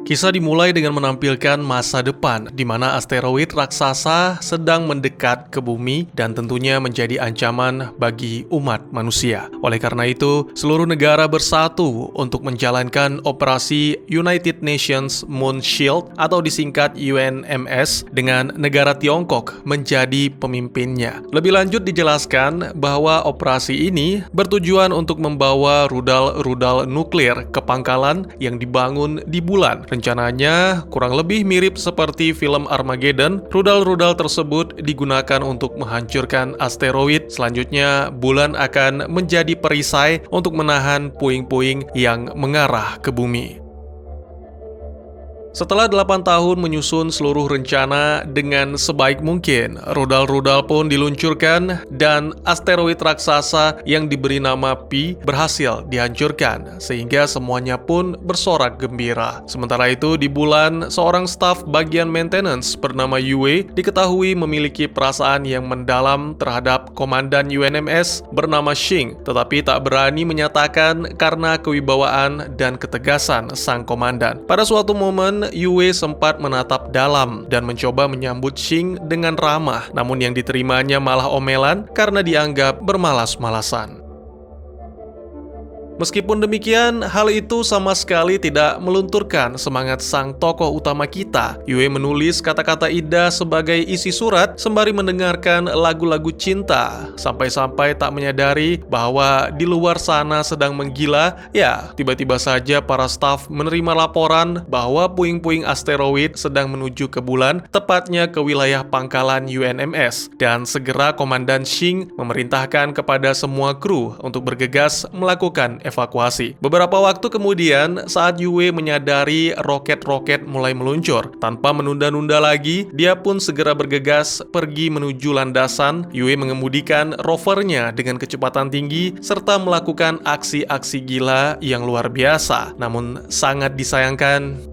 Kisah dimulai dengan menampilkan masa depan di mana asteroid raksasa sedang mendekat ke bumi dan tentunya menjadi ancaman bagi umat manusia. Oleh karena itu, seluruh negara bersatu untuk menjalankan operasi United Nations Moon Shield atau disingkat UNMS dengan negara Tiongkok menjadi pemimpinnya. Lebih lanjut dijelaskan bahwa operasi ini bertujuan untuk membawa rudal-rudal nuklir ke pangkalan yang dibangun di bulan. Rencananya kurang lebih mirip seperti film Armageddon. Rudal-rudal tersebut digunakan untuk menghancurkan asteroid. Selanjutnya, bulan akan menjadi perisai untuk menahan puing-puing yang mengarah ke bumi. Setelah 8 tahun menyusun seluruh rencana dengan sebaik mungkin, rudal-rudal pun diluncurkan dan asteroid raksasa yang diberi nama Pi berhasil dihancurkan, sehingga semuanya pun bersorak gembira. Sementara itu, di bulan, seorang staf bagian maintenance bernama Yue diketahui memiliki perasaan yang mendalam terhadap komandan UNMS bernama Xing, tetapi tak berani menyatakan karena kewibawaan dan ketegasan sang komandan. Pada suatu momen, Yue sempat menatap dalam dan mencoba menyambut Xing dengan ramah, namun yang diterimanya malah omelan karena dianggap bermalas-malasan. Meskipun demikian, hal itu sama sekali tidak melunturkan semangat sang tokoh utama kita. Yue menulis kata-kata indah sebagai isi surat sembari mendengarkan lagu-lagu cinta, sampai-sampai tak menyadari bahwa di luar sana sedang menggila. Ya, tiba-tiba saja para staf menerima laporan bahwa puing-puing asteroid sedang menuju ke bulan, tepatnya ke wilayah pangkalan UNMS. Dan segera Komandan Xing memerintahkan kepada semua kru untuk bergegas melakukan evakuasi. Beberapa waktu kemudian, saat Yue menyadari roket-roket mulai meluncur, tanpa menunda-nunda lagi, dia pun segera bergegas pergi menuju landasan. Yue mengemudikan rovernya dengan kecepatan tinggi, serta melakukan aksi-aksi gila yang luar biasa. Namun sangat disayangkan,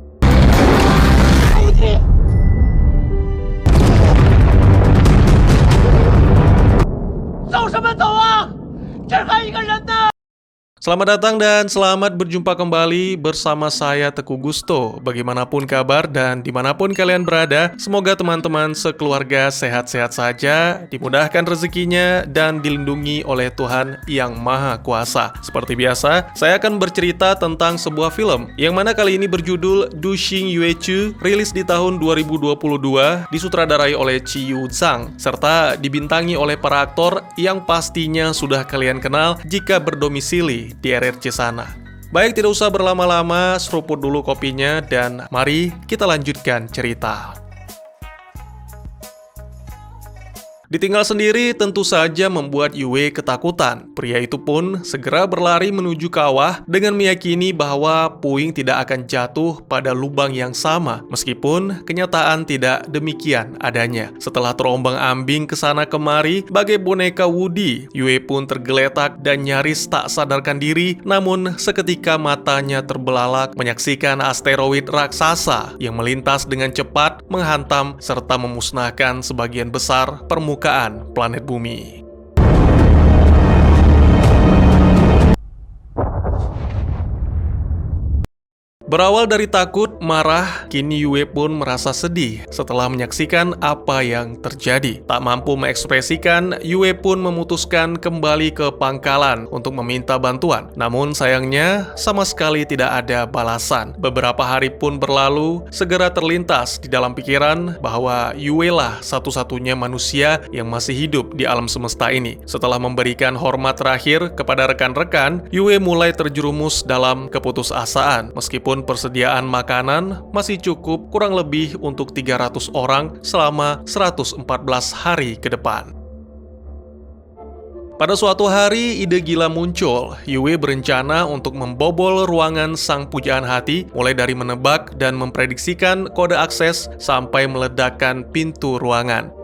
Selamat datang dan selamat berjumpa kembali bersama saya Teguh Gusto. Bagaimanapun kabar dan dimanapun kalian berada, semoga teman-teman sekeluarga sehat-sehat saja, dimudahkan rezekinya, dan dilindungi oleh Tuhan Yang Maha Kuasa. Seperti biasa, saya akan bercerita tentang sebuah film, yang mana kali ini berjudul Du Xing Yue Chu, rilis di tahun 2022, disutradarai oleh Chi Yu Zhang, serta dibintangi oleh para aktor yang pastinya sudah kalian kenal jika berdomisili di RRC sana. Baik, tidak usah berlama-lama, seruput dulu kopinya dan mari kita lanjutkan cerita. Ditinggal sendiri tentu saja membuat Yue ketakutan. Pria itu pun segera berlari menuju kawah dengan meyakini bahwa puing tidak akan jatuh pada lubang yang sama, meskipun kenyataan tidak demikian adanya. Setelah terombang-ambing ke sana kemari bagai boneka Woody, Yue pun tergeletak dan nyaris tak sadarkan diri, namun seketika matanya terbelalak menyaksikan asteroid raksasa yang melintas dengan cepat, menghantam serta memusnahkan sebagian besar permukaan planet bumi. Berawal dari takut, marah, kini Yue pun merasa sedih setelah menyaksikan apa yang terjadi. Tak mampu mengekspresikan, Yue pun memutuskan kembali ke pangkalan untuk meminta bantuan. Namun sayangnya, sama sekali tidak ada balasan. Beberapa hari pun berlalu, segera terlintas di dalam pikiran bahwa Yue lah satu-satunya manusia yang masih hidup di alam semesta ini. Setelah memberikan hormat terakhir kepada rekan-rekan, Yue mulai terjerumus dalam keputusasaan. Meskipun persediaan makanan masih cukup kurang lebih untuk 300 orang selama 114 hari ke depan. Pada suatu hari, ide gila muncul. Yue berencana untuk membobol ruangan sang pujaan hati, mulai dari menebak dan memprediksikan kode akses sampai meledakkan pintu ruangan.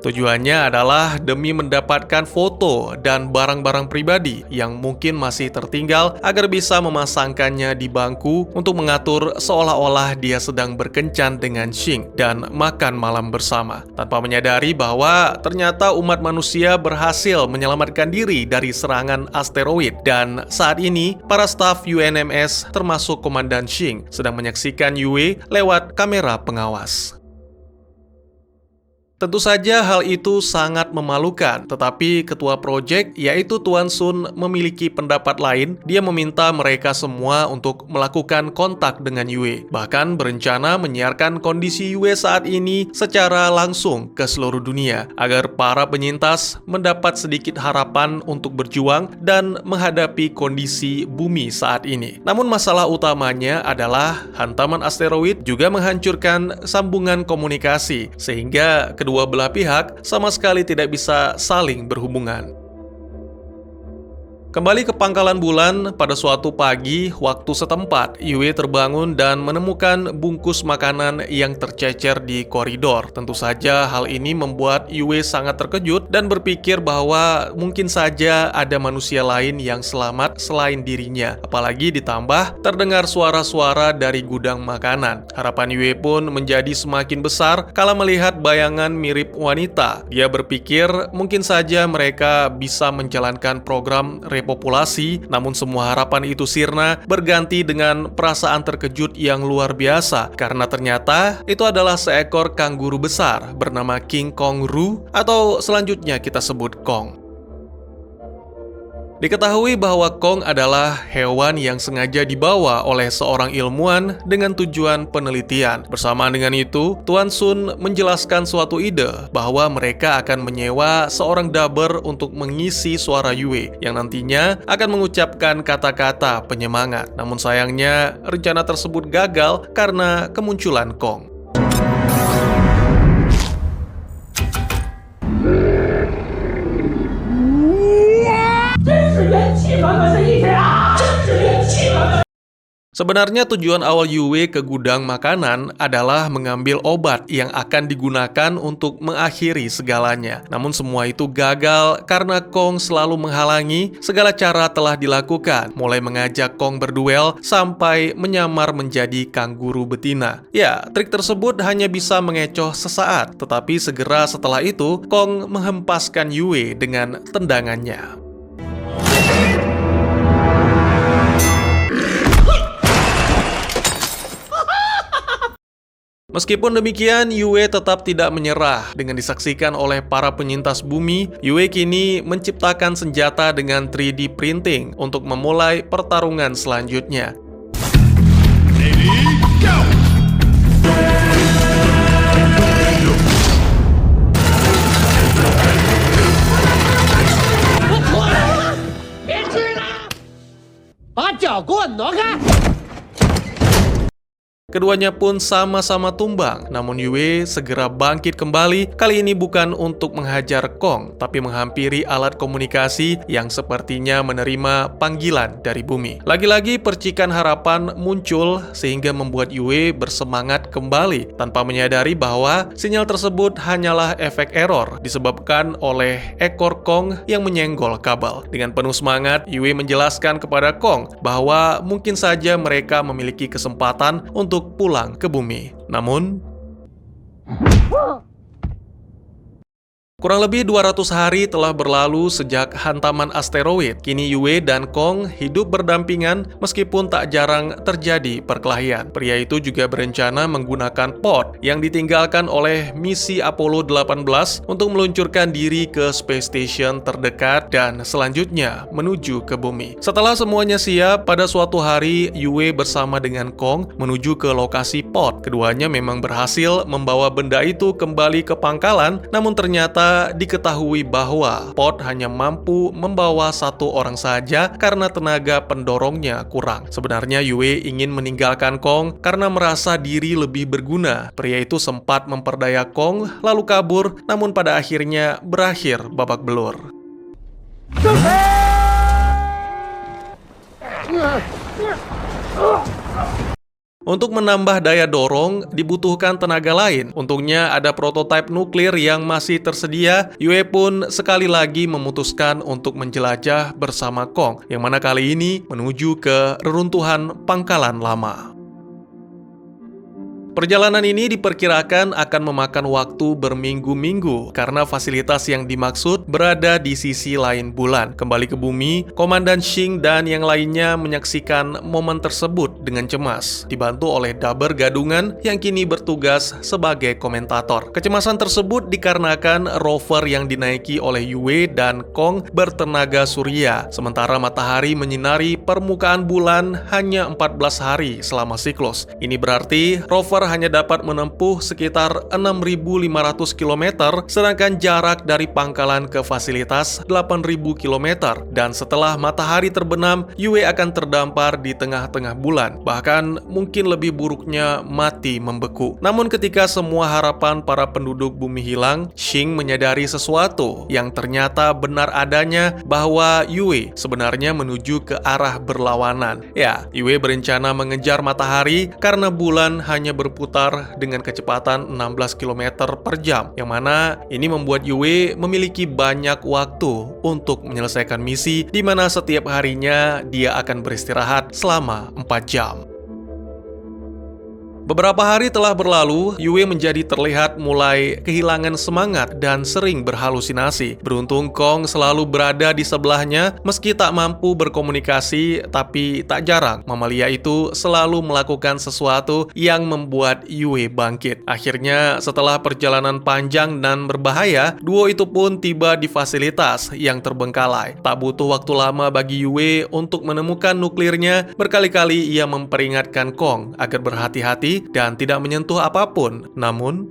Tujuannya adalah demi mendapatkan foto dan barang-barang pribadi yang mungkin masih tertinggal agar bisa memasangkannya di bangku untuk mengatur seolah-olah dia sedang berkencan dengan Xing dan makan malam bersama, tanpa menyadari bahwa ternyata umat manusia berhasil menyelamatkan diri dari serangan asteroid. Dan saat ini, para staf UNMS termasuk Komandan Xing sedang menyaksikan Yue lewat kamera pengawas. Tentu saja hal itu sangat memalukan, tetapi ketua proyek yaitu Tuan Sun memiliki pendapat lain. Dia meminta mereka semua untuk melakukan kontak dengan Yue, bahkan berencana menyiarkan kondisi Yue saat ini secara langsung ke seluruh dunia, agar para penyintas mendapat sedikit harapan untuk berjuang dan menghadapi kondisi bumi saat ini. Namun masalah utamanya adalah hantaman asteroid juga menghancurkan sambungan komunikasi, sehingga kedua belah pihak sama sekali tidak bisa saling berhubungan. Kembali ke pangkalan bulan, pada suatu pagi waktu setempat, Yue terbangun dan menemukan bungkus makanan yang tercecer di koridor. Tentu saja hal ini membuat Yue sangat terkejut dan berpikir bahwa mungkin saja ada manusia lain yang selamat selain dirinya. Apalagi ditambah terdengar suara-suara dari gudang makanan. Harapan Yue pun menjadi semakin besar kala melihat bayangan mirip wanita. Dia berpikir mungkin saja mereka bisa menjalankan program populasi, namun semua harapan itu sirna berganti dengan perasaan terkejut yang luar biasa karena ternyata itu adalah seekor kanguru besar bernama King Kong Ru atau selanjutnya kita sebut Kong. Diketahui bahwa Kong adalah hewan yang sengaja dibawa oleh seorang ilmuwan dengan tujuan penelitian. Bersamaan dengan itu, Tuan Sun menjelaskan suatu ide bahwa mereka akan menyewa seorang dubber untuk mengisi suara Yue yang nantinya akan mengucapkan kata-kata penyemangat. Namun sayangnya, rencana tersebut gagal karena kemunculan Kong. Sebenarnya tujuan awal Yue ke gudang makanan adalah mengambil obat yang akan digunakan untuk mengakhiri segalanya. Namun semua itu gagal karena Kong selalu menghalangi. Segala cara telah dilakukan, mulai mengajak Kong berduel sampai menyamar menjadi kanguru betina. Ya, trik tersebut hanya bisa mengecoh sesaat, tetapi segera setelah itu Kong menghempaskan Yue dengan tendangannya. Meskipun demikian, Yue tetap tidak menyerah. Dengan disaksikan oleh para penyintas bumi, Yue kini menciptakan senjata dengan 3D printing untuk memulai pertarungan selanjutnya. Ready, go! Keduanya pun sama-sama tumbang, namun Yue segera bangkit kembali, kali ini bukan untuk menghajar Kong, tapi menghampiri alat komunikasi yang sepertinya menerima panggilan dari bumi. Lagi-lagi percikan harapan muncul sehingga membuat Yue bersemangat kembali, tanpa menyadari bahwa sinyal tersebut hanyalah efek error disebabkan oleh ekor Kong yang menyenggol kabel. Dengan penuh semangat, Yue menjelaskan kepada Kong bahwa mungkin saja mereka memiliki kesempatan untuk pulang ke bumi. Namun, kurang lebih 200 hari telah berlalu sejak hantaman asteroid. Kini Yue dan Kong hidup berdampingan meskipun tak jarang terjadi perkelahian. Pria itu juga berencana menggunakan pod yang ditinggalkan oleh misi Apollo 18 untuk meluncurkan diri ke space station terdekat dan selanjutnya menuju ke bumi. Setelah semuanya siap, pada suatu hari Yue bersama dengan Kong menuju ke lokasi pod. Keduanya memang berhasil membawa benda itu kembali ke pangkalan, namun ternyata diketahui bahwa pod hanya mampu membawa satu orang saja karena tenaga pendorongnya kurang. Sebenarnya Yue ingin meninggalkan Kong karena merasa diri lebih berguna. Pria itu sempat memperdaya Kong lalu kabur, namun pada akhirnya berakhir babak belur. Untuk menambah daya dorong, dibutuhkan tenaga lain. Untungnya ada prototipe nuklir yang masih tersedia. Yue pun sekali lagi memutuskan untuk menjelajah bersama Kong, yang mana kali ini menuju ke reruntuhan pangkalan lama. Perjalanan ini diperkirakan akan memakan waktu berminggu-minggu karena fasilitas yang dimaksud berada di sisi lain bulan. Kembali ke bumi, Komandan Shing dan yang lainnya menyaksikan momen tersebut dengan cemas, dibantu oleh Daber Gadungan yang kini bertugas sebagai komentator. Kecemasan tersebut dikarenakan rover yang dinaiki oleh Yue dan Kong bertenaga surya, sementara matahari menyinari permukaan bulan hanya 14 hari selama siklus. Ini berarti rover hanya dapat menempuh sekitar 6.500 km, sedangkan jarak dari pangkalan ke fasilitas 8.000 km. Dan setelah matahari terbenam, Yue akan terdampar di tengah-tengah bulan, bahkan mungkin lebih buruknya mati membeku. Namun ketika semua harapan para penduduk bumi hilang, Shing menyadari sesuatu yang ternyata benar adanya, bahwa Yue sebenarnya menuju ke arah berlawanan. Ya, Yue berencana mengejar matahari karena bulan hanya berputar dengan kecepatan 16 km per jam, yang mana ini membuat Yue memiliki banyak waktu untuk menyelesaikan misi, di mana setiap harinya dia akan beristirahat selama 4 jam. Beberapa hari telah berlalu, Yue menjadi terlihat mulai kehilangan semangat dan sering berhalusinasi. Beruntung Kong selalu berada di sebelahnya, meski tak mampu berkomunikasi, tapi tak jarang mamalia itu selalu melakukan sesuatu yang membuat Yue bangkit. Akhirnya, setelah perjalanan panjang dan berbahaya, duo itu pun tiba di fasilitas yang terbengkalai. Tak butuh waktu lama bagi Yue untuk menemukan nuklirnya. Berkali-kali ia memperingatkan Kong agar berhati-hati dan tidak menyentuh apapun. Namun,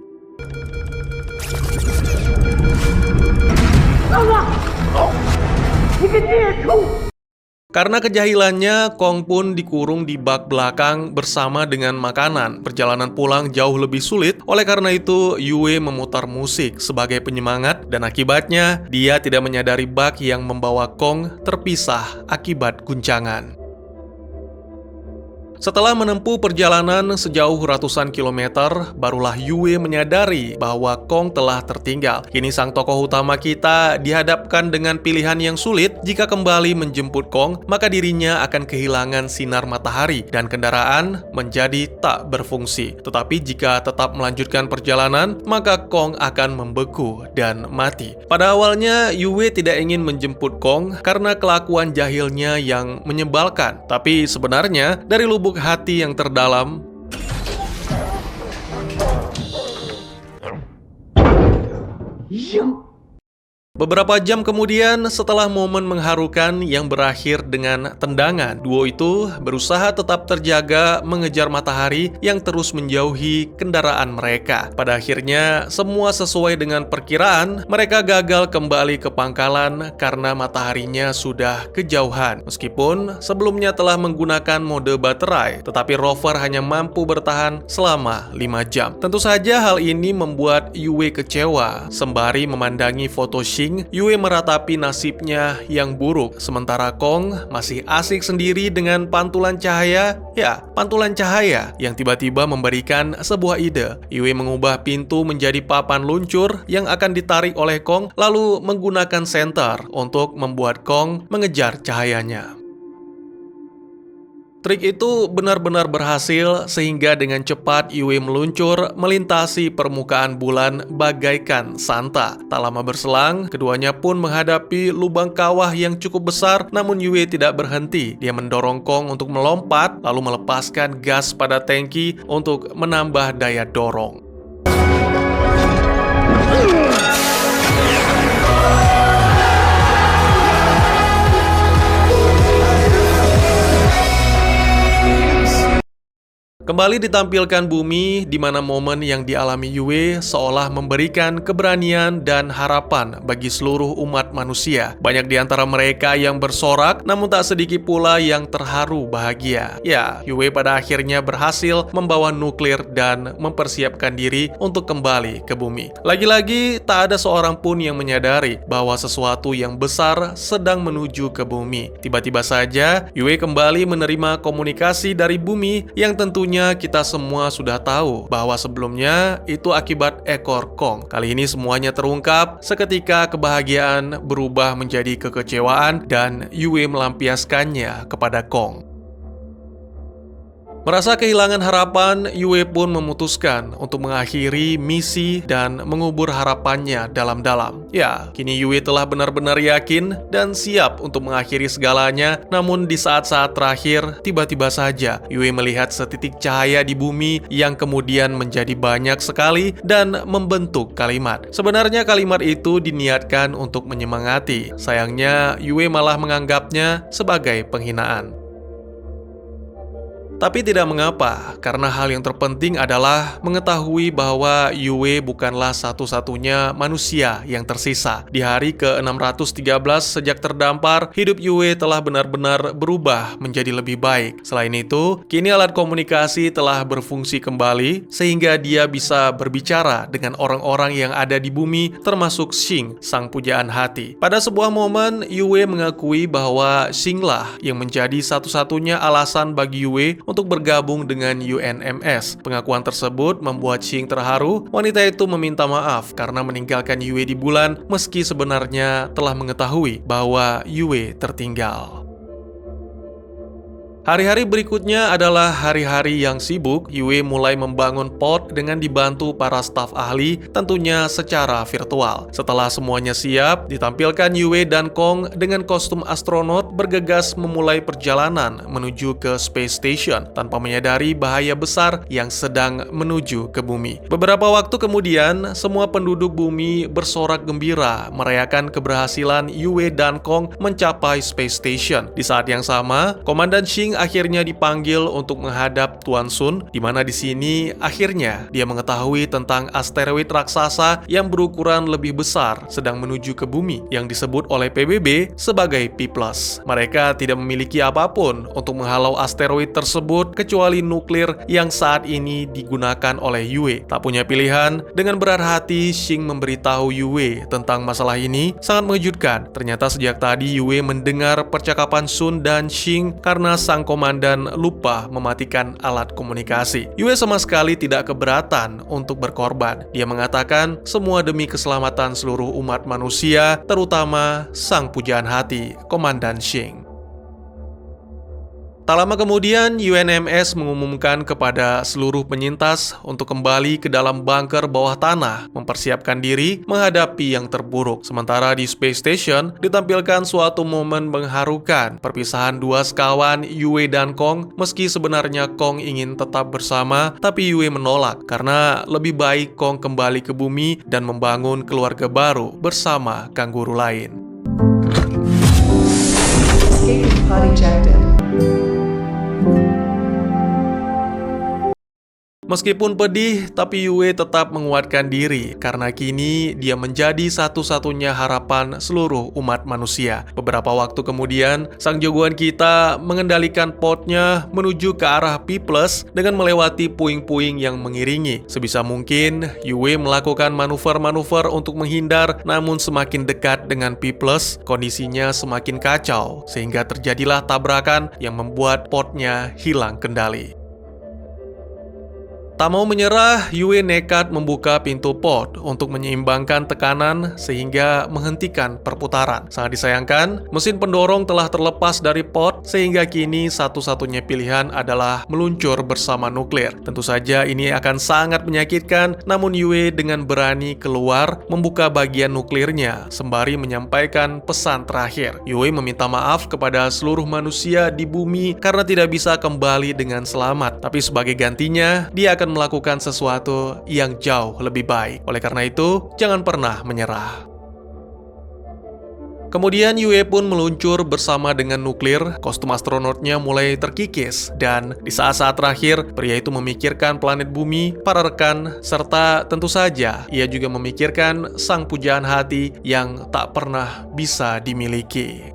karena kejahilannya, Kong pun dikurung di bak belakang bersama dengan makanan. Perjalanan pulang jauh lebih sulit, oleh karena itu Yue memutar musik sebagai penyemangat, dan akibatnya dia tidak menyadari bak yang membawa Kong terpisah akibat guncangan. Setelah menempuh perjalanan sejauh ratusan kilometer, barulah Yue menyadari bahwa Kong telah tertinggal. Kini sang tokoh utama kita dihadapkan dengan pilihan yang sulit. Jika kembali menjemput Kong, maka dirinya akan kehilangan sinar matahari dan kendaraan menjadi tak berfungsi. Tetapi jika tetap melanjutkan perjalanan, maka Kong akan membeku dan mati. Pada awalnya, Yue tidak ingin menjemput Kong karena kelakuan jahilnya yang menyebalkan. Tapi sebenarnya, dari lubuk hati yang terdalam, beberapa jam kemudian, setelah momen mengharukan yang berakhir dengan tendangan, duo itu berusaha tetap terjaga mengejar matahari yang terus menjauhi kendaraan mereka. Pada akhirnya, semua sesuai dengan perkiraan, mereka gagal kembali ke pangkalan karena mataharinya sudah kejauhan. Meskipun sebelumnya telah menggunakan mode baterai, tetapi rover hanya mampu bertahan selama 5 jam. Tentu saja hal ini membuat Yue kecewa. Sembari memandangi foto Shing, Yue meratapi nasibnya yang buruk, sementara Kong masih asik sendiri dengan pantulan cahaya. Ya, pantulan cahaya yang tiba-tiba memberikan sebuah ide. Yue mengubah pintu menjadi papan luncur yang akan ditarik oleh Kong, lalu menggunakan senter untuk membuat Kong mengejar cahayanya. Trik itu benar-benar berhasil, sehingga dengan cepat Yue meluncur melintasi permukaan bulan bagaikan Santa. Tak lama berselang, keduanya pun menghadapi lubang kawah yang cukup besar, namun Yue tidak berhenti. Dia mendorong Kong untuk melompat, lalu melepaskan gas pada tangki untuk menambah daya dorong. Kembali ditampilkan bumi, di mana momen yang dialami Yue seolah memberikan keberanian dan harapan bagi seluruh umat manusia. Banyak di antara mereka yang bersorak, namun tak sedikit pula yang terharu bahagia. Ya, Yue pada akhirnya berhasil membawa nuklir dan mempersiapkan diri untuk kembali ke bumi. Lagi-lagi, tak ada seorang pun yang menyadari bahwa sesuatu yang besar sedang menuju ke bumi. Tiba-tiba saja, Yue kembali menerima komunikasi dari bumi yang tentunya tentunya kita semua sudah tahu bahwa sebelumnya itu akibat ekor Kong. Kali ini semuanya terungkap, seketika kebahagiaan berubah menjadi kekecewaan dan Yue melampiaskannya kepada Kong. Merasa kehilangan harapan, Yue pun memutuskan untuk mengakhiri misi dan mengubur harapannya dalam-dalam. Ya, kini Yue telah benar-benar yakin dan siap untuk mengakhiri segalanya, namun di saat-saat terakhir, tiba-tiba saja Yue melihat setitik cahaya di bumi yang kemudian menjadi banyak sekali dan membentuk kalimat. Sebenarnya kalimat itu diniatkan untuk menyemangati. Sayangnya, Yue malah menganggapnya sebagai penghinaan. Tapi tidak mengapa, karena hal yang terpenting adalah mengetahui bahwa Yue bukanlah satu-satunya manusia yang tersisa. Di hari ke-613 sejak terdampar, hidup Yue telah benar-benar berubah menjadi lebih baik. Selain itu, kini alat komunikasi telah berfungsi kembali, sehingga dia bisa berbicara dengan orang-orang yang ada di bumi, termasuk Xing, sang pujaan hati. Pada sebuah momen, Yue mengakui bahwa Xing lah yang menjadi satu-satunya alasan bagi Yue untuk bergabung dengan UNMS. Pengakuan tersebut membuat Xing terharu. Wanita itu meminta maaf karena meninggalkan Yue di bulan, meski sebenarnya telah mengetahui bahwa Yue tertinggal. Hari-hari berikutnya adalah hari-hari yang sibuk. Yue mulai membangun pot dengan dibantu para staf ahli, tentunya secara virtual. Setelah semuanya siap, ditampilkan Yue dan Kong dengan kostum astronot bergegas memulai perjalanan menuju ke Space Station tanpa menyadari bahaya besar yang sedang menuju ke bumi. Beberapa waktu kemudian, semua penduduk bumi bersorak gembira merayakan keberhasilan Yue dan Kong mencapai Space Station. Di saat yang sama, Komandan Xing akhirnya dipanggil untuk menghadap Tuan Sun, di mana di sini akhirnya dia mengetahui tentang asteroid raksasa yang berukuran lebih besar sedang menuju ke bumi yang disebut oleh PBB sebagai P+. Mereka tidak memiliki apapun untuk menghalau asteroid tersebut kecuali nuklir yang saat ini digunakan oleh Yue. Tak punya pilihan, dengan berat hati Xing memberitahu Yue tentang masalah ini. Sangat mengejutkan, ternyata sejak tadi Yue mendengar percakapan Sun dan Xing karena sang komandan lupa mematikan alat komunikasi. Yue sama sekali tidak keberatan untuk berkorban. Dia mengatakan semua demi keselamatan seluruh umat manusia, terutama sang pujaan hati, Komandan Xing. Tak lama kemudian, UNMS mengumumkan kepada seluruh penyintas untuk kembali ke dalam bunker bawah tanah, mempersiapkan diri menghadapi yang terburuk. Sementara di Space Station, ditampilkan suatu momen mengharukan, perpisahan dua sekawan Yue dan Kong. Meski sebenarnya Kong ingin tetap bersama, tapi Yue menolak karena lebih baik Kong kembali ke bumi dan membangun keluarga baru bersama kanguru lain. Escape pod ejected. Meskipun pedih, tapi Yue tetap menguatkan diri karena kini dia menjadi satu-satunya harapan seluruh umat manusia. Beberapa waktu kemudian, sang jagoan kita mengendalikan potnya menuju ke arah P+ dengan melewati puing-puing yang mengiringi. Sebisa mungkin, Yue melakukan manuver-manuver untuk menghindar, namun semakin dekat dengan P+, kondisinya semakin kacau, sehingga terjadilah tabrakan yang membuat potnya hilang kendali. Tak mau menyerah, Yue nekat membuka pintu pot untuk menyeimbangkan tekanan sehingga menghentikan perputaran. Sangat disayangkan, mesin pendorong telah terlepas dari pot sehingga kini satu-satunya pilihan adalah meluncur bersama nuklir. Tentu saja ini akan sangat menyakitkan, namun Yue dengan berani keluar membuka bagian nuklirnya sembari menyampaikan pesan terakhir. Yue meminta maaf kepada seluruh manusia di bumi karena tidak bisa kembali dengan selamat, tapi sebagai gantinya, dia akan melakukan sesuatu yang jauh lebih baik. Oleh karena itu, jangan pernah menyerah. Kemudian Yue pun meluncur bersama dengan nuklir, kostum astronotnya mulai terkikis, dan di saat-saat terakhir, pria itu memikirkan planet bumi, para rekan, serta tentu saja ia juga memikirkan sang pujaan hati yang tak pernah bisa dimiliki.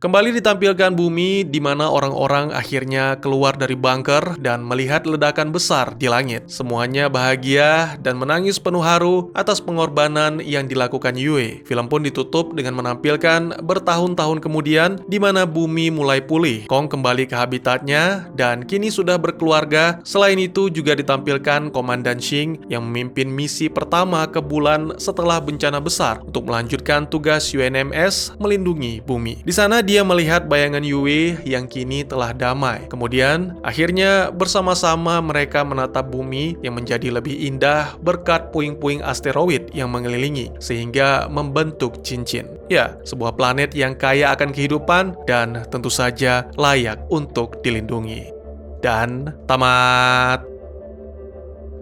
Kembali ditampilkan bumi di mana orang-orang akhirnya keluar dari bunker dan melihat ledakan besar di langit. Semuanya bahagia dan menangis penuh haru atas pengorbanan yang dilakukan Yue. Film pun ditutup dengan menampilkan bertahun-tahun kemudian di mana bumi mulai pulih. Kong kembali ke habitatnya dan kini sudah berkeluarga. Selain itu juga ditampilkan Komandan Shing yang memimpin misi pertama ke bulan setelah bencana besar untuk melanjutkan tugas UNMS melindungi bumi. Di sana dia melihat bayangan Yue yang kini telah damai. Kemudian, akhirnya bersama-sama mereka menatap bumi yang menjadi lebih indah berkat puing-puing asteroid yang mengelilingi, sehingga membentuk cincin. Ya, sebuah planet yang kaya akan kehidupan dan tentu saja layak untuk dilindungi. Dan tamat.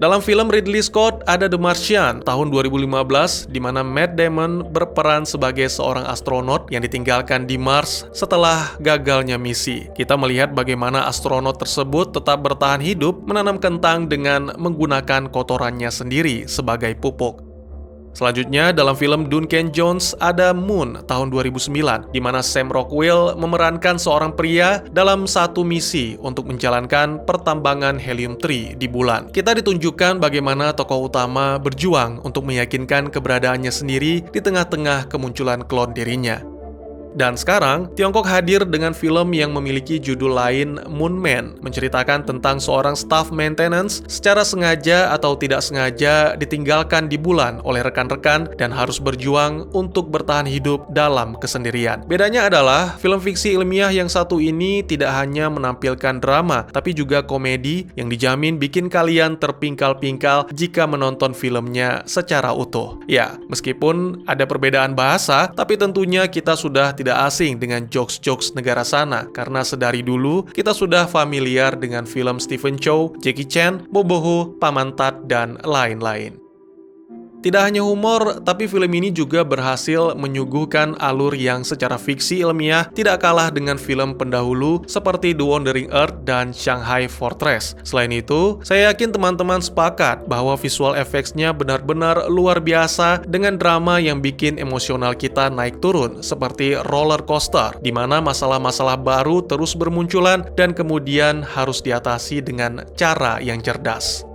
Dalam film Ridley Scott ada The Martian tahun 2015 di mana Matt Damon berperan sebagai seorang astronot yang ditinggalkan di Mars setelah gagalnya misi. Kita melihat bagaimana astronot tersebut tetap bertahan hidup menanam kentang dengan menggunakan kotorannya sendiri sebagai pupuk. Selanjutnya, dalam film Duncan Jones ada Moon tahun 2009, di mana Sam Rockwell memerankan seorang pria dalam satu misi untuk menjalankan pertambangan helium-3 di bulan. Kita ditunjukkan bagaimana tokoh utama berjuang untuk meyakinkan keberadaannya sendiri di tengah-tengah kemunculan klon dirinya. Dan sekarang, Tiongkok hadir dengan film yang memiliki judul lain Moon Man, menceritakan tentang seorang staff maintenance secara sengaja atau tidak sengaja ditinggalkan di bulan oleh rekan-rekan dan harus berjuang untuk bertahan hidup dalam kesendirian. Bedanya adalah, film fiksi ilmiah yang satu ini tidak hanya menampilkan drama, tapi juga komedi yang dijamin bikin kalian terpingkal-pingkal jika menonton filmnya secara utuh. Ya, meskipun ada perbedaan bahasa, tapi tentunya kita sudah tidak asing dengan jokes-jokes negara sana karena sedari dulu kita sudah familiar dengan film Stephen Chow, Jackie Chan, Bobo Ho, Paman Tat, dan lain-lain. Tidak hanya humor, tapi film ini juga berhasil menyuguhkan alur yang secara fiksi ilmiah tidak kalah dengan film pendahulu seperti The Wandering Earth dan Shanghai Fortress. Selain itu, saya yakin teman-teman sepakat bahwa visual effects-nya benar-benar luar biasa dengan drama yang bikin emosional kita naik turun seperti roller coaster, di mana masalah-masalah baru terus bermunculan dan kemudian harus diatasi dengan cara yang cerdas.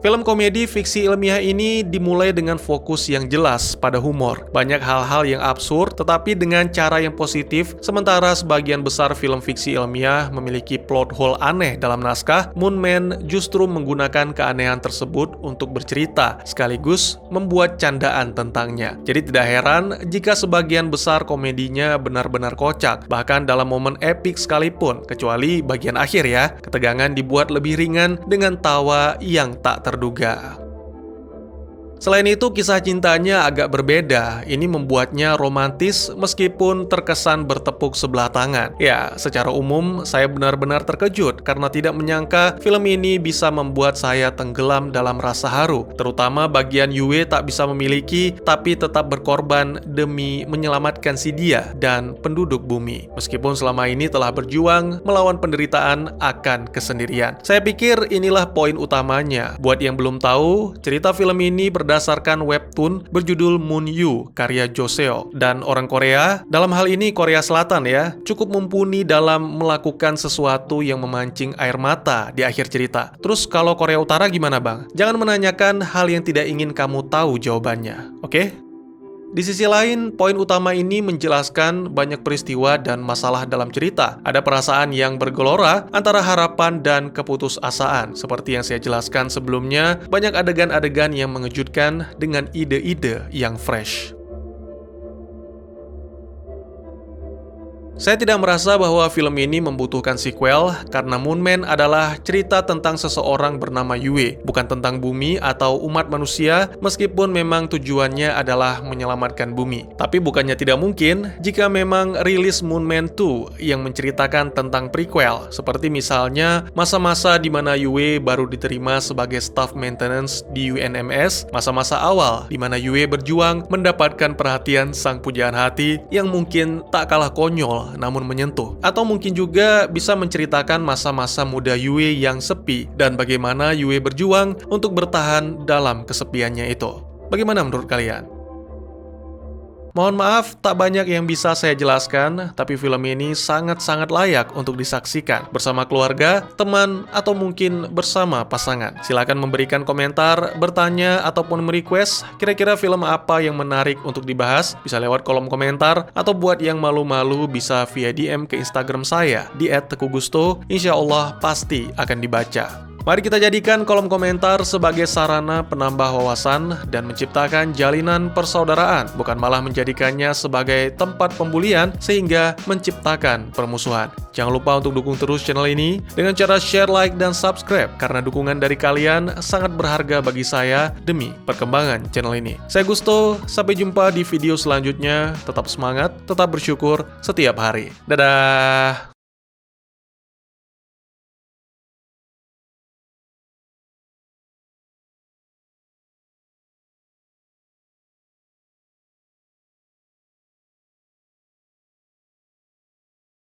Film komedi fiksi ilmiah ini dimulai dengan fokus yang jelas pada humor. Banyak hal-hal yang absurd tetapi dengan cara yang positif, sementara sebagian besar film fiksi ilmiah memiliki plot hole aneh dalam naskah. Moon Man justru menggunakan keanehan tersebut untuk bercerita, sekaligus membuat candaan tentangnya. Jadi tidak heran jika sebagian besar komedinya benar-benar kocak, bahkan dalam momen epik sekalipun, kecuali bagian akhir ya. Ketegangan dibuat lebih ringan dengan tawa yang tak terduga. Selain itu, kisah cintanya agak berbeda. Ini membuatnya romantis meskipun terkesan bertepuk sebelah tangan. Ya, secara umum saya benar-benar terkejut karena tidak menyangka film ini bisa membuat saya tenggelam dalam rasa haru. Terutama bagian Yue tak bisa memiliki tapi tetap berkorban demi menyelamatkan si dia dan penduduk bumi. Meskipun selama ini telah berjuang melawan penderitaan akan kesendirian. Saya pikir inilah poin utamanya. Buat yang belum tahu, cerita film ini berdasarkan webtoon berjudul Moon You karya Jo Seo, dan orang Korea, dalam hal ini Korea Selatan ya, cukup mumpuni dalam melakukan sesuatu yang memancing air mata di akhir cerita. Terus kalau Korea Utara gimana bang? Jangan menanyakan hal yang tidak ingin kamu tahu jawabannya, oke? Di sisi lain, poin utama ini menjelaskan banyak peristiwa dan masalah dalam cerita. Ada perasaan yang bergelora antara harapan dan keputusasaan. Seperti yang saya jelaskan sebelumnya, banyak adegan-adegan yang mengejutkan dengan ide-ide yang fresh. Saya tidak merasa bahwa film ini membutuhkan sequel karena Moon Man adalah cerita tentang seseorang bernama Yue, bukan tentang bumi atau umat manusia, meskipun memang tujuannya adalah menyelamatkan bumi. Tapi bukannya tidak mungkin jika memang rilis Moon Man 2 yang menceritakan tentang prequel, seperti misalnya masa-masa di mana Yue baru diterima sebagai staff maintenance di UNMS, masa-masa awal di mana Yue berjuang mendapatkan perhatian sang pujaan hati yang mungkin tak kalah konyol namun menyentuh. Atau mungkin juga bisa menceritakan masa-masa muda Yue yang sepi dan bagaimana Yue berjuang untuk bertahan dalam kesepiannya itu. Bagaimana menurut kalian? Mohon maaf, tak banyak yang bisa saya jelaskan, tapi film ini sangat-sangat layak untuk disaksikan bersama keluarga, teman, atau mungkin bersama pasangan. Silakan memberikan komentar, bertanya, ataupun merequest kira-kira film apa yang menarik untuk dibahas. Bisa lewat kolom komentar, atau buat yang malu-malu bisa via DM ke Instagram saya di @tekugusto. Insya Allah pasti akan dibaca. Mari kita jadikan kolom komentar sebagai sarana penambah wawasan dan menciptakan jalinan persaudaraan, bukan malah menjadikannya sebagai tempat pembulian sehingga menciptakan permusuhan. Jangan lupa untuk dukung terus channel ini dengan cara share, like, dan subscribe, karena dukungan dari kalian sangat berharga bagi saya demi perkembangan channel ini. Saya Gusto, sampai jumpa di video selanjutnya. Tetap semangat, tetap bersyukur setiap hari. Dadah!